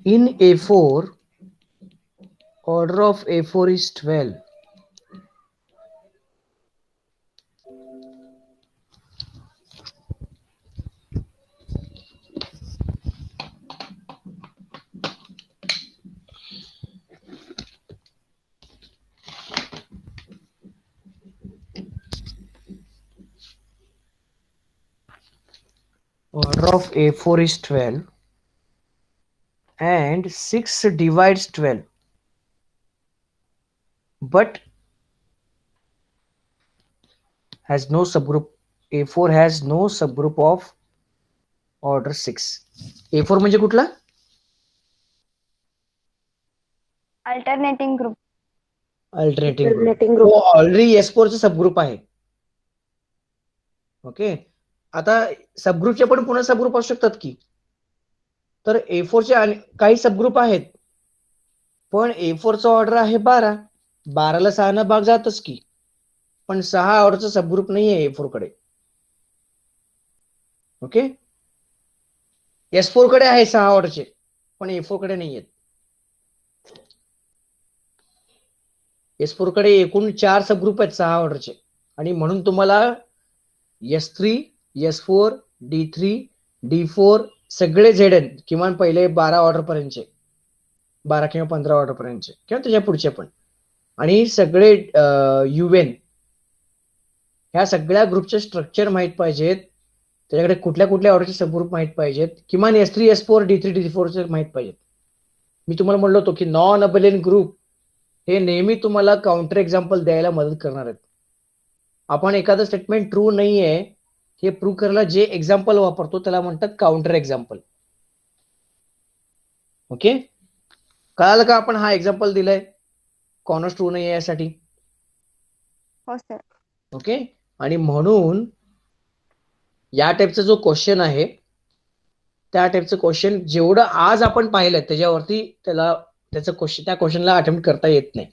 In A4, order of A4 is 12. Order of A4 is 12 and 6 divides 12, but has no subgroup. A4 has no subgroup of order 6. A4 म्हणजे कुठला? Alternating group. Alternating group. Alternating तो group. Already S4 चा subgroup आहे. Okay. आता सबग्रुपचे पण पुन्हा subgroup असू शकतात की. तर A4 चे काही सबग्रुप आहेत. पण A4 चा ऑर्डर आहे 12. 12ला 6 न भाग जातच की. पण 6 ऑर्डरचा सबग्रुप नाही आहे A4 कडे. ओके. S4 कडे आहे 6 ऑर्डरचे पण A4 कडे नाही आहेत. S4 कडे एकूण 4 सबग्रुप आहेत 6 ऑर्डरचे आणि म्हणून तुम्हाला S3, S4, D3, D4 सगळे ZN किमान पहिले 12 ऑर्डर पर्यंतचे, 12 किंवा 15 ऑर्डर पर्यंतचे किंवा त्याच्या पुढचे पण, आणि सगळे UN ह्या सगळ्या ग्रुपचे स्ट्रक्चर माहित पाहिजेत. त्याच्याकडे कुठल्या कुठल्या ऑर्डरचे सबग्रुप माहित पाहिजेत. किमान S3, S4, D3, D4 चे माहित पाहिजेत. मी तुम्हाला म्हणलो होतो की नॉन अबेलियन ग्रुप हे नेहमी तुम्हाला काउंटर एक्झाम्पल द्यायला मदत करणार आहेत. आपण एखादं स्टेटमेंट ट्रू नाहीये हे प्रूव्ह करायला जे एक्झाम्पल वापरतो त्याला म्हणतात काउंटर एक्झाम्पल. ओके. कळालं का? आपण हा एक्झाम्पल दिलाय कॉर्नर्स ट्रू नाहीये यासाठी. हो सर. ओके. आणि म्हणून या टाईपचा जो क्वेश्चन आहे त्या टाईपचं क्वेश्चन जेवढं आज आपण पाहिलं त्याच्यावरती त्याचं क्वेश्चन त्या क्वेश्चनला अटेम्प्ट करता येत नाही,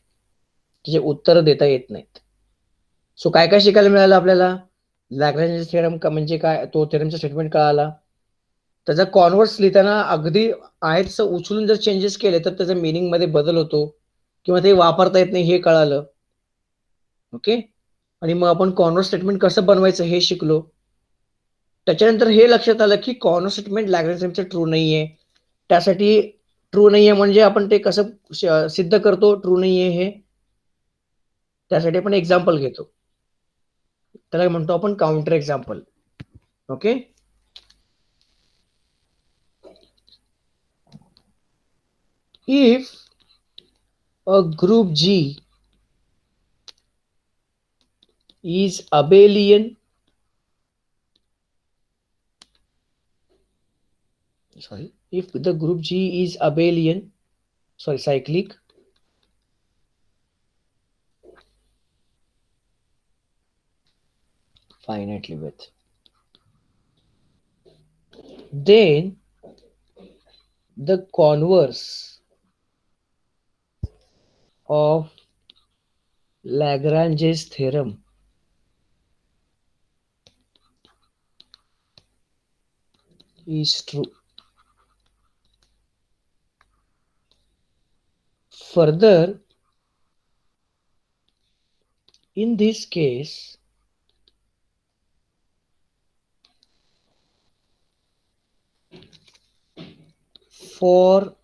त्याचे उत्तर देता येत नाहीत. सो काय काय शिकायला मिळालं आपल्याला? लॅग्रेंज थेरम म्हणजे काय, तो थेरमचा स्टेटमेंट कळाला. त्याचा कॉन्व्हर्स लिहिताना अगदी आहे तसं उचलून जर चेंजेस केले तर त्याच्या मिनिंग मध्ये बदल होतो किंवा ते वापरता येत नाही हे कळालं. ओके. आणि मग आपण कॉन्व्हर्स स्टेटमेंट कसं बनवायचं हे शिकलो. त्याच्यानंतर हे लक्षात आलं की कॉर्नर स्टेटमेंट लॅग्रेंज थेरमचं ट्रू नाहीये. त्यासाठी ट्रू नाहीये म्हणजे आपण ते कसं सिद्ध करतो ट्रू नाहीये हे, त्यासाठी आपण एक्झाम्पल घेतो. त्याला म्हणतो आपण counter example. Okay. If a group G is abelian, if the group G is abelian, cyclic, finitely with, then the converse of Lagrange's theorem is true. Further, in this case, for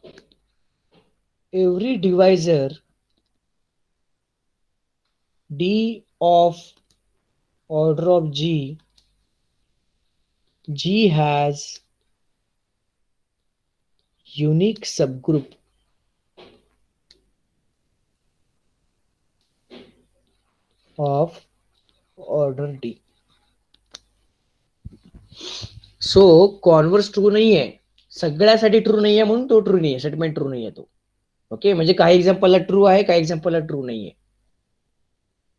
every divisor D of order of G, G has unique subgroup of order D. So converse true नाही आहे, सगळ्यासाठी true नाही आहे म्हणून तो true नाही आहे, statement true नाही आहे तो. ओके, म्हणजे काही एक्झाम्पलला ट्रू आहे, काही एक्झाम्पलला ट्रू नाही आहे.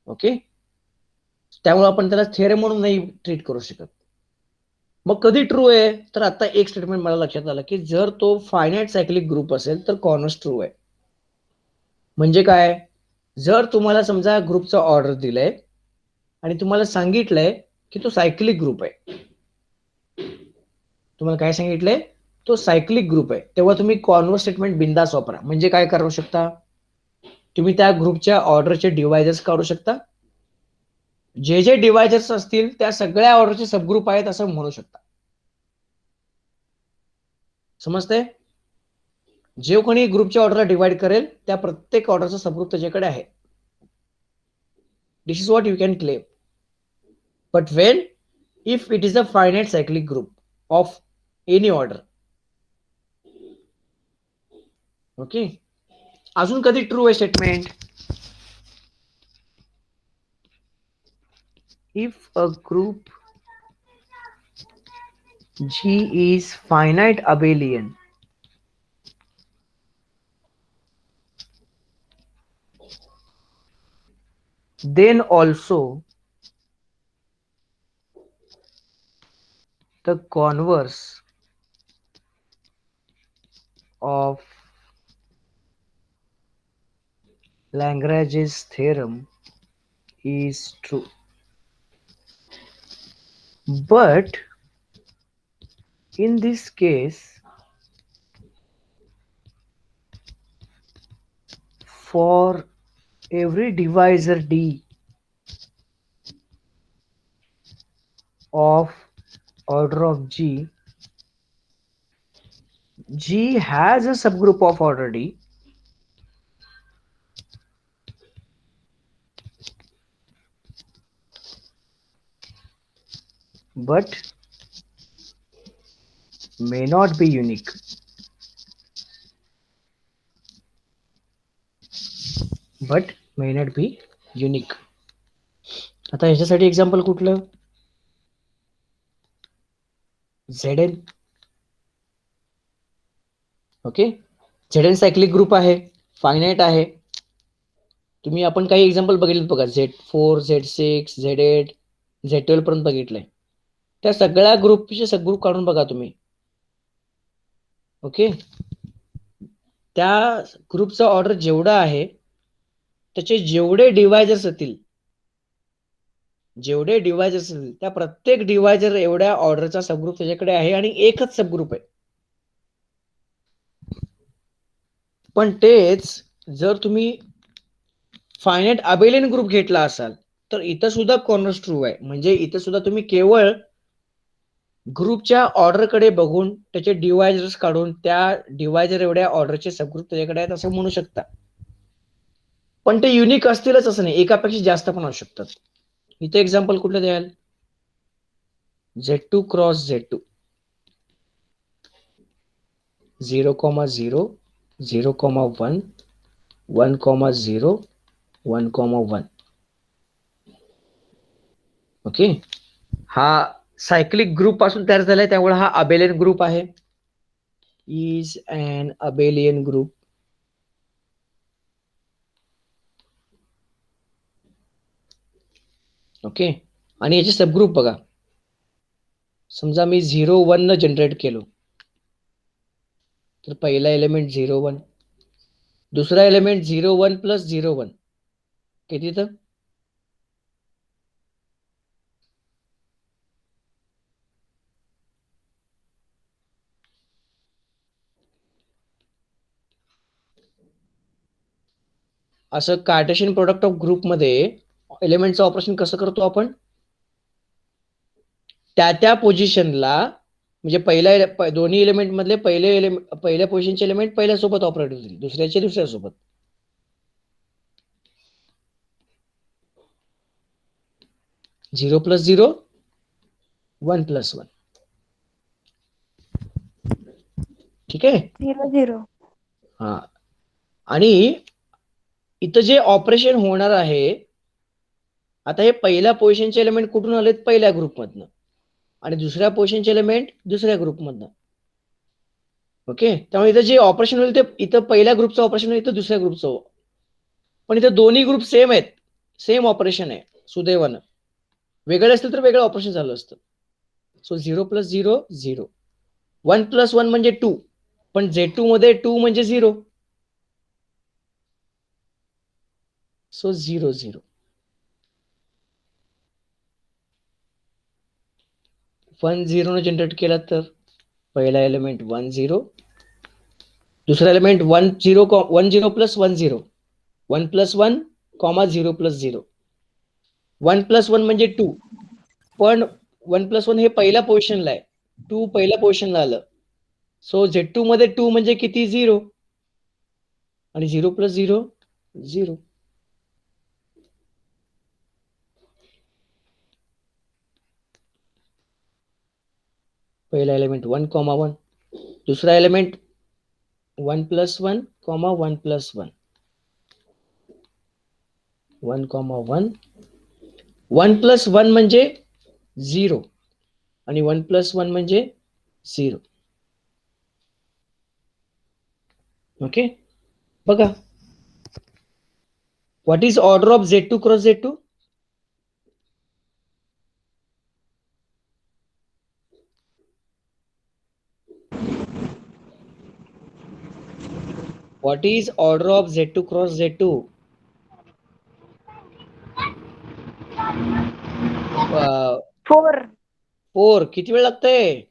ओके, त्यामुळे आपण त्याला थेरम म्हणून नाही ट्रीट करू शकत. मग कधी ट्रू आहे, तर आता एक स्टेटमेंट मला लक्षात आलं की जर तो फायनाइट सायक्लिक ग्रुप असेल तर कॉन्व्हर्स ट्रू आहे. म्हणजे काय, जर तुम्हाला समजा ग्रुपचा ऑर्डर दिलाय आणि तुम्हाला सांगितलंय की तो सायक्लिक ग्रुप आहे, तुम्हाला काय सांगितलंय, तो सायक्लिक ग्रुप आहे, तेव्हा तुम्ही कॉन्व्हर्स स्टेटमेंट बिंदास वापरा. म्हणजे काय करू शकता, तुम्ही त्या ग्रुपच्या ऑर्डरचे डिवायजर्स काढू शकता, जे जे डिवायजर्स असतील त्या सगळ्या ऑर्डरचे सबग्रुप आहेत असं म्हणू शकता. समजते, जे कोणी ग्रुपच्या ऑर्डरला डिवाइड करेल त्या प्रत्येक ऑर्डरचा सबग्रुप त्याच्याकडे आहे. This is what you can claim. But when if it is a finite cyclic group of any order. Okay, अजून कधी ट्रू आहे statement, if a group G is finite abelian, then also the converse of Lagrange's theorem is true. But in this case, for every divisor D of order of G, G has a subgroup of order D, but may not be unique. But may not be unique. आता ह्याच्यासाठी example कुठलं, Zn. Okay, Zn cyclic group आहे, finite आहे. तुम्ही आपण काही example बघितले बघा, Z4, Z6, Z8, Z12 पर्यंत बघितलंय. त्या सगळ्या ग्रुपचे सबग्रुप काढून बघा तुम्ही. ओके, त्या ग्रुपचा ऑर्डर जेवढा आहे त्याचे जेवढे डिवायजर्स असतील, त्या प्रत्येक डिवायजर एवढ्या ऑर्डरचा सबग्रुप त्याच्याकडे आहे आणि एकच सबग्रुप आहे. पण तेच जर तुम्ही फायनाइट अबेलियन ग्रुप घेतला असाल तर इथं सुद्धा कॉन्व्हर्स ट्रू आहे. म्हणजे इथं सुद्धा तुम्ही केवळ ग्रुपच्या ऑर्डरकडे बघून त्याचे डिवायजर्स काढून त्या डिवायजर एवढ्या ऑर्डरचे सबग्रुप त्याच्याकडे आहेत असं म्हणू शकता. पण ते युनिक असतीलच असं नाही, एकापेक्षा जास्त पण असू शकतात. इथे एक्झाम्पल कुठलं द्याल, Z2 क्रॉस Z2, 0,0, 0,1, 1,0, 1,1. ओके, हा सायक्लिक ग्रुप पासून तयार झालाय, त्यामुळे हा अबेलियन ग्रुप आहे. Is an abelian group. Okay, आणि याचे सबग्रुप बघा. समजा मी 0,1 न जनरेट केलो तर पहिला एलिमेंट 0,1, दुसरा एलिमेंट 0,1 प्लस 0,1 किती, तर असं कार्टेशियन प्रोडक्ट ऑफ ग्रुप मध्ये एलिमेंटचं ऑपरेशन कसं करतो आपण? त्या पोझिशनला, म्हणजे दोन्ही एलिमेंट मधले पहिल्या पोझिशनचे एलिमेंट पहिल्या सोबत ऑपरेट होतील, दुसऱ्याचे दुसऱ्या सोबत. Zero plus zero, 1 plus 1. ठीक आहे. 0 0. हा, आणि इथं जे ऑपरेशन होणार आहे, आता हे पहिल्या पोझिशनचे एलिमेंट कुठून आलेत? पहिल्या ग्रुपमधनं, आणि दुसऱ्या पोझिशनचे एलिमेंट दुसऱ्या ग्रुपमधनं. ओके, त्यामुळे इथं जे ऑपरेशन होईल ते इथं पहिल्या ग्रुपचं ऑपरेशन होईल, इथं दुसऱ्या ग्रुपचं. पण इथं दोन्ही ग्रुप सेम आहेत, सेम ऑपरेशन आहे. सुदैवानं वेगळे असतील तर वेगळं ऑपरेशन झालं असतं. सो 0 प्लस 0 0, 1 प्लस 1 म्हणजे 2, पण Z2 मध्ये 2 म्हणजे 0. सो 0 0. 1 0 ने जनरेट केला तर पहिला एलिमेंट 1 0, दुसरा element 1 0 1 0 plus 1 0, 1 plus 1 comma 0 plus 0. 1 plus 1 म्हणजे 2, पण 1 प्लस 1 हे पहिल्या पोझिशनला आहे, 2 पहिल्या पोझिशनला आलं. सो Z2 मध्ये 2 म्हणजे किती? 0, आणि 0 प्लस 0 0. पहिला एलिमेंट 1 कॉमा 1, दुसरा element 1 plus 1 comma 1 plus 1, 1 comma 1. 1 plus 1 म्हणजे 0, आणि 1 प्लस 1 म्हणजे 0. ओके, बघा. What is order of Z2 cross Z2? What is order of Z2 cross Z2? 4. 4. किती वेळ लागतंय?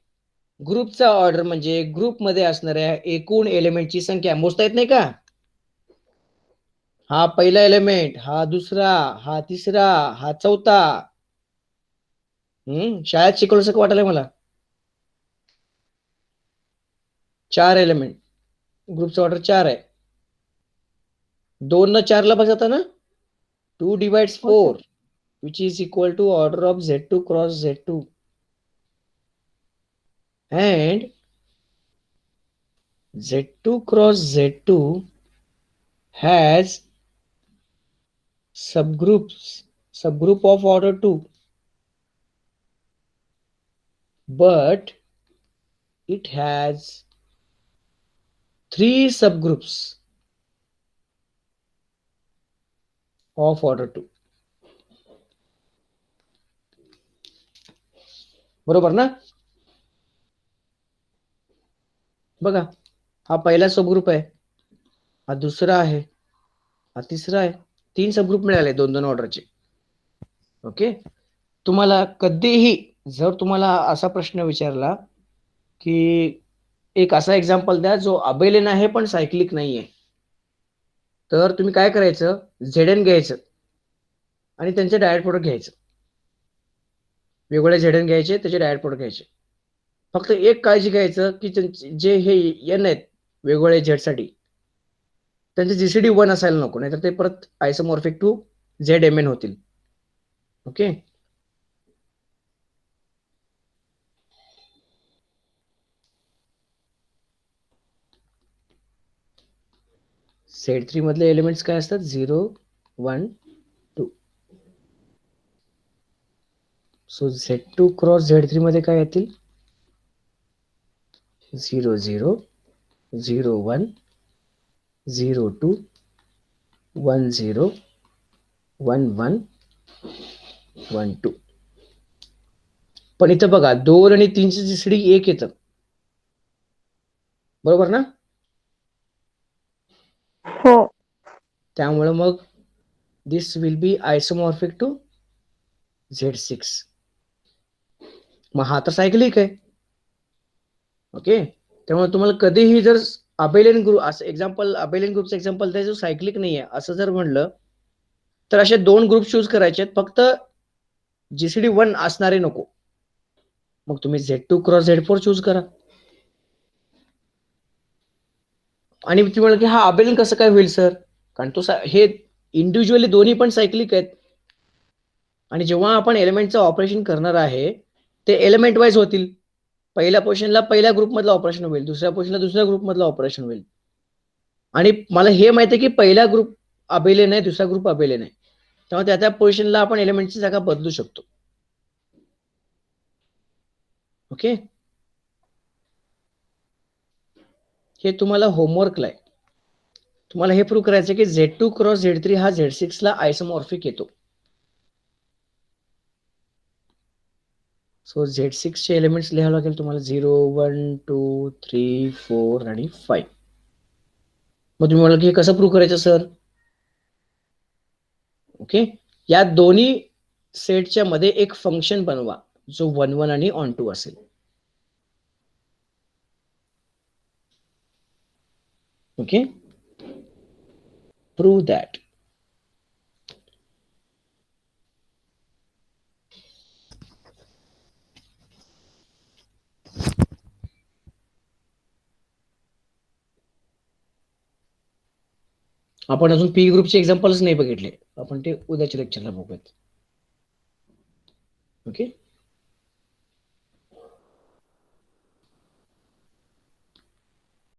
ग्रुपचा ऑर्डर म्हणजे ग्रुप मध्ये असणाऱ्या एकूण एलिमेंटची संख्या मोजता येत नाही का? हा पहिला एलिमेंट, हा दुसरा, हा तिसरा, हा चौथा. शाळेत शिकवलं वाटायला मला. 4 एलिमेंट, ग्रुपचा ऑर्डर 4 आहे. 2 न 4 ला बघता ना, 2 divides 4, which is equal to order of Z2 cross Z2. And Z2 cross Z2 has subgroup of order 2, but it has 3 subgroups of order 2. बरोबर ना? बघा, हा पहिला सबग्रुप आहे, हा दुसरा आहे, हा तिसरा आहे. 3 सबग्रुप मिळाले 2-2 ऑर्डरचे. ओके, तुम्हाला कधीही जर तुम्हाला असा प्रश्न विचारला की एक असा एक्झाम्पल द्या जो अबेलियन आहे पण सायक्लिक नाहीये, तर तुम्ही काय करायचं? Zn घ्यायचं आणि त्यांचे डायरेक्ट प्रोडक्ट घ्यायचं. वेगवेगळे Zn घ्यायचे, त्याचे डायरेक्ट प्रोडक्ट घ्यायचे. फक्त एक काळजी घ्यायचं की जे हे n आहेत वेगवेगळे Z साठी, त्यांचे जीसीडी 1 असायला नको, नाहीतर ते परत आयसोमॉर्फिक टू ZMN होतील. ओके, Z3 मधले एलिमेंट्स काय असतात? 0 1 2. सो Z2 क्रॉस Z3 मध्ये काय येतील? 0 0 0 1 0 2 1 0 1 1 1 2. पण इथं बघा 2 आणि 3 ची जीसीडी 1 येतं, बरोबर ना? हो. त्यामुळे मग दिस विल बी आयसोमॉर्फिक टू Z6. मग हा तर सायक्लिक आहे. ओके, त्यामुळे तुम्हाला कधीही जर अबेलियन ग्रुप असं एक्झाम्पल, अबेलियन ग्रुपचं एक्झाम्पल द्यायचं सायक्लिक नाहीये असं जर म्हणलं तर असे 2 ग्रुप चूज करायचे आहेत, फक्त जीसीडी 1 असणारे नको. मग तुम्ही Z2 क्रॉस Z4 चूज करा. आणि तुम्ही म्हणाल की हा अबेलियन कसं काय होईल सर? कारण तो हे इंडिव्हिज्युअली दोन्ही पण सायक्लिक आहेत. आणि जेव्हा आपण एलिमेंटचं ऑपरेशन करणार आहे ते एलिमेंट वाईज होतील. पहिल्या पोझिशनला पहिल्या ग्रुपमधलं ऑपरेशन होईल, दुसऱ्या पोझिशनला दुसऱ्या ग्रुपमधलं ऑपरेशन होईल. आणि मला हे माहिती आहे की पहिला ग्रुप अबेलियन आहे, दुसरा ग्रुप अबेलियन आहे, तेव्हा त्या त्या पोझिशनला आपण एलिमेंटची जागा बदलू शकतो. ओके, हे तुम्हाला होमवर्कला आहे. तुम्हाला हे प्रूव्ह करायचं की Z2 क्रॉस Z3 हा Z6 ला आयसोमॉर्फिक येतो. सो Z6 चे एलिमेंट्स लिहावं लागेल तुम्हाला 0 1 2 3 4 आणि 5. मग तुम्ही म्हणाल की हे कसं प्रूव्ह करायचं सर? ओके, या दोन्ही सेटच्या मध्ये एक फंक्शन बनवा जो 1 1 आणि ऑन 2 असेल. Okay, prove that. आपण अजून पी ग्रुपचे एक्झाम्पल्स नाही बघितले, आपण ते उद्याच्या लेक्चरला बघूयात. ओके.